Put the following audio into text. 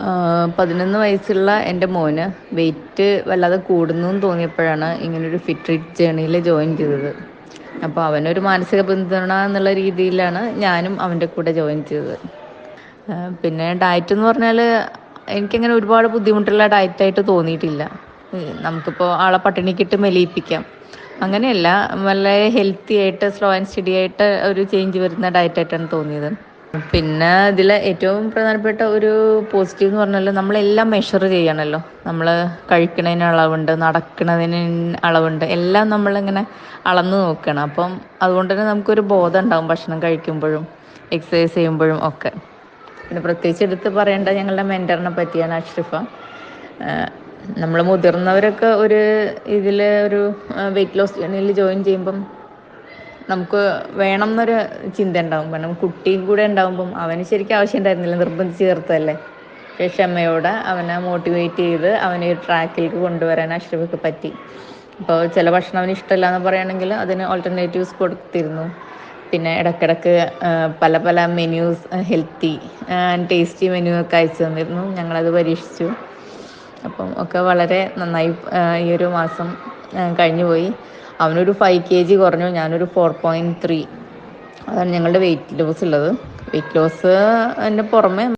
11 വയസ്സുള്ള എൻ്റെ മോന് വെയിറ്റ് വല്ലാതെ കൂടുന്നു എന്ന് തോന്നിയപ്പോഴാണ് ഇങ്ങനൊരു ഫിറ്റ് ജേണിയിൽ ജോയിൻ ചെയ്തത്. അപ്പോൾ അവനൊരു മാനസിക പിന്തുണ എന്നുള്ള രീതിയിലാണ് ഞാനും അവൻ്റെ കൂടെ ജോയിൻ ചെയ്തത്. പിന്നെ ഡയറ്റ് എന്ന് പറഞ്ഞാൽ എനിക്കങ്ങനെ ഒരുപാട് ബുദ്ധിമുട്ടുള്ള ഡയറ്റായിട്ട് തോന്നിയിട്ടില്ല. നമുക്കിപ്പോൾ ആളെ പട്ടിണിക്കിട്ട് മെലിയിപ്പിക്കാം, അങ്ങനെയല്ല. വളരെ ഹെൽത്തി ആയിട്ട് സ്ലോ ആൻഡ് സ്റ്റഡി ആയിട്ട് ഒരു ചേഞ്ച് വരുന്ന ഡയറ്റായിട്ടാണ് തോന്നിയത്. പിന്നെ ഇതിൽ ഏറ്റവും പ്രധാനപ്പെട്ട ഒരു പോസിറ്റീവ് എന്ന് പറഞ്ഞാൽ നമ്മളെല്ലാം മെഷർ ചെയ്യണമല്ലോ. നമ്മൾ കഴിക്കണതിന് അളവുണ്ട്, നടക്കുന്നതിന് അളവുണ്ട്, എല്ലാം നമ്മളിങ്ങനെ അളന്ന് നോക്കണം. അപ്പം അതുകൊണ്ട് തന്നെ നമുക്കൊരു ബോധം ഉണ്ടാവും ഭക്ഷണം കഴിക്കുമ്പോഴും എക്സസൈസ് ചെയ്യുമ്പോഴും ഒക്കെ. പിന്നെ പ്രത്യേകിച്ച് എടുത്ത് പറയേണ്ട ഞങ്ങളുടെ മെൻറ്ററിനെ പറ്റിയാണ്, അഷ്റഫ. നമ്മൾ മുതിർന്നവരൊക്കെ ഒരു ഇതിൽ ഒരു വെയിറ്റ് ലോസ് ജേർണിയിൽ ജോയിൻ ചെയ്യുമ്പം നമുക്ക് വേണം എന്നൊരു ചിന്ത ഉണ്ടാവും. കാരണം കുട്ടിയും കൂടെ ഉണ്ടാകുമ്പം അവന് ശരിക്കും ആവശ്യം ഉണ്ടായിരുന്നില്ല, നിർബന്ധിച്ച് ചേർത്തതല്ലേ. പക്ഷേ ക്ഷമയോടെ അവനെ മോട്ടിവേറ്റ് ചെയ്ത് അവനെ ഒരു ട്രാക്കിലേക്ക് കൊണ്ടുവരാൻ അഷ്റഫക്ക് പറ്റി. അപ്പോൾ ചില ഭക്ഷണം അവന് ഇഷ്ടമല്ല എന്ന് പറയുകയാണെങ്കിൽ അതിന് ഓൾട്ടർനേറ്റീവ്സ് കൊടുത്തിരുന്നു. പിന്നെ ഇടയ്ക്കിടയ്ക്ക് പല പല menus, healthy and tasty menu ഒക്കെ അയച്ചു തന്നിരുന്നു. ഞങ്ങളത് പരീക്ഷിച്ചു. അപ്പം ഒക്കെ വളരെ നന്നായി. ഈ ഒരു മാസം കഴിഞ്ഞു പോയി. അവനൊരു 5 kg കുറഞ്ഞു, ഞാനൊരു 4.3. അതാണ് ഞങ്ങളുടെ വെയിറ്റ് ലോസ് ഉള്ളത്. വെയിറ്റ് ലോസ് അതിന് പുറമെ